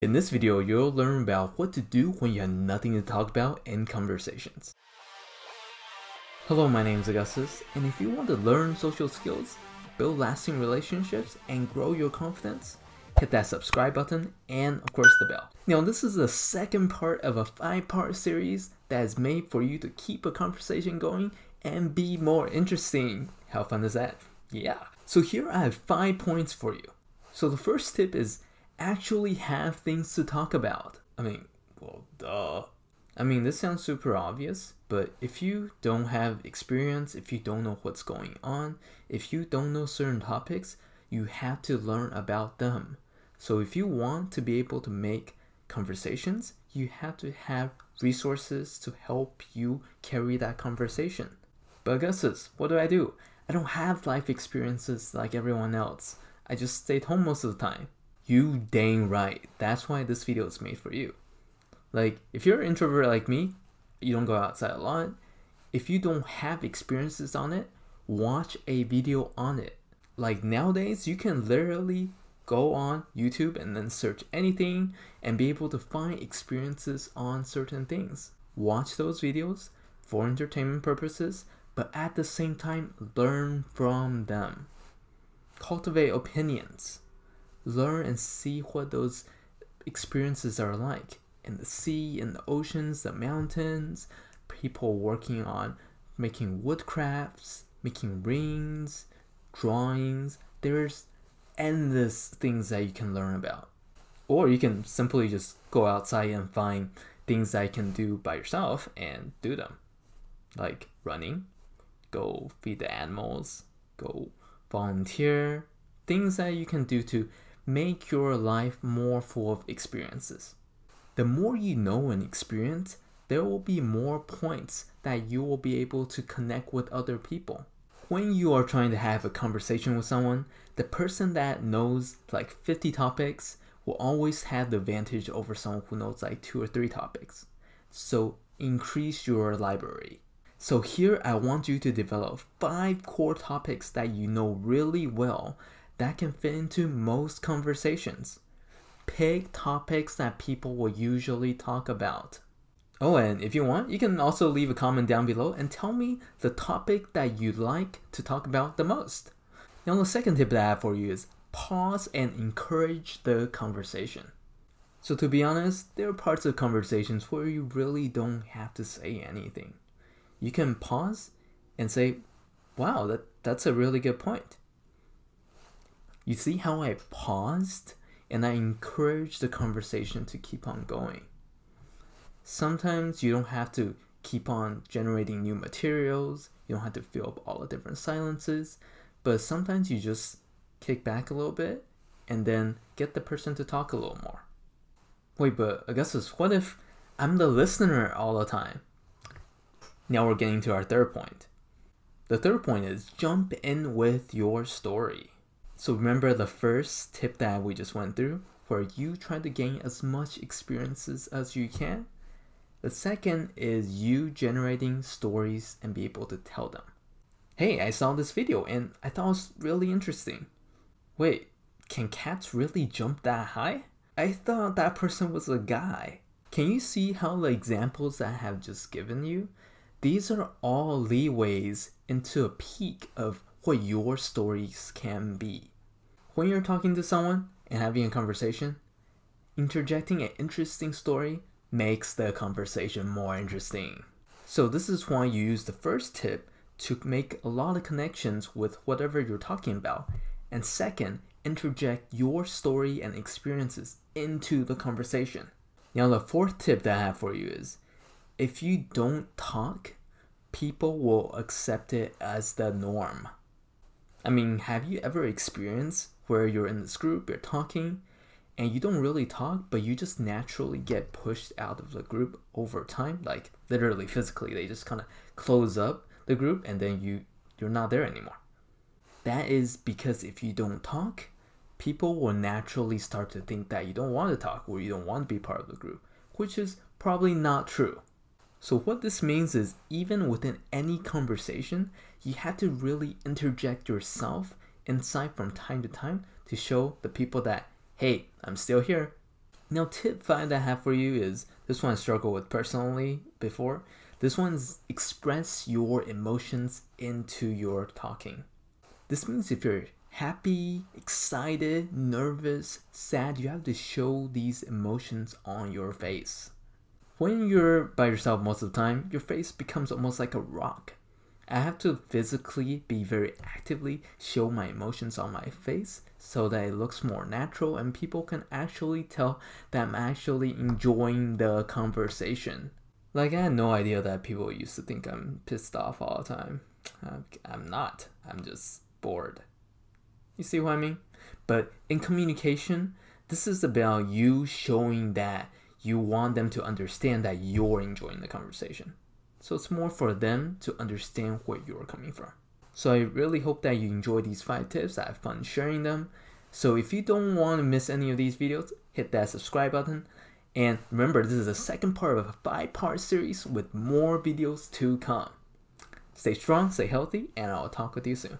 In this video, you'll learn about what to do when you have nothing to talk about in conversations. Hello, my name is Augustus, and if you want to learn social skills, build lasting relationships, and grow your confidence, hit that subscribe button and, of course, the bell. Now, this is the second part of a 5-part series that is made for you to keep a conversation going and be more interesting. How fun is that? Yeah. So here I have 5 points for you. So the first tip is actually have things to talk about. Duh. This sounds super obvious, but if you don't have experience, if you don't know what's going on, if you don't know certain topics, you have to learn about them. So if you want to be able to make conversations, you have to have resources to help you carry that conversation. But Augustus, what do? I don't have life experiences like everyone else. I just stayed home most of the time. You dang right. That's why this video is made for you. Like, if you're an introvert like me, you don't go outside a lot. If you don't have experiences on it, watch a video on it. Like nowadays, you can literally go on YouTube and then search anything and be able to find experiences on certain things. Watch those videos for entertainment purposes, but at the same time, learn from them. Cultivate opinions. Learn and see what those experiences are like. In the sea, in the oceans, the mountains, people working on making wood crafts, making rings, drawings. There's endless things that you can learn about. Or you can simply just go outside and find things that you can do by yourself and do them. Like running, go feed the animals, go volunteer, things that you can do to make your life more full of experiences. The more you know and experience, there will be more points that you will be able to connect with other people. When you are trying to have a conversation with someone, the person that knows like 50 topics will always have the advantage over someone who knows like 2 or 3 topics. So increase your library. So here I want you to develop 5 core topics that you know really well that can fit into most conversations. Pick topics that people will usually talk about. Oh, and if you want, you can also leave a comment down below and tell me the topic that you like to talk about the most. Now, the second tip that I have for you is pause and encourage the conversation. So to be honest, there are parts of conversations where you really don't have to say anything. You can pause and say, wow, that's a really good point. You see how I paused and I encouraged the conversation to keep on going. Sometimes you don't have to keep on generating new materials. You don't have to fill up all the different silences. But sometimes you just kick back a little bit and then get the person to talk a little more. Wait, but Augustus, what if I'm the listener all the time? Now we're getting to our third point. The third point is jump in with your story. So remember the first tip that we just went through, where you try to gain as much experiences as you can? The second is you generating stories and be able to tell them. Hey, I saw this video and I thought it was really interesting. Wait, can cats really jump that high? I thought that person was a guy. Can you see how the examples that I have just given you? These are all leeways into a peak of what your stories can be. When you're talking to someone and having a conversation, interjecting an interesting story makes the conversation more interesting. So this is why you use the first tip to make a lot of connections with whatever you're talking about. And second, interject your story and experiences into the conversation. Now the fourth tip that I have for you is, if you don't talk, people will accept it as the norm. Have you ever experienced where you're in this group, you're talking, and you don't really talk, but you just naturally get pushed out of the group over time? Like literally, physically, they just kind of close up the group and then you're not there anymore. That is because if you don't talk, people will naturally start to think that you don't want to talk or you don't want to be part of the group, which is probably not true. So what this means is, even within any conversation, you have to really interject yourself inside from time to time to show the people that, hey, I'm still here. Now, tip 5 that I have for you is, this one I struggled with personally before. This one's express your emotions into your talking. This means if you're happy, excited, nervous, sad, you have to show these emotions on your face. When you're by yourself most of the time, your face becomes almost like a rock. I have to physically be very actively show my emotions on my face so that it looks more natural and people can actually tell that I'm actually enjoying the conversation. Like, I had no idea that people used to think I'm pissed off all the time. I'm not. I'm just bored. You see what I mean? But in communication, this is about you showing that you want them to understand that you're enjoying the conversation. So it's more for them to understand where you're coming from. So I really hope that you enjoy these 5 tips. I have fun sharing them. So if you don't want to miss any of these videos, hit that subscribe button. And remember, this is the second part of a 5-part series with more videos to come. Stay strong, stay healthy, and I'll talk with you soon.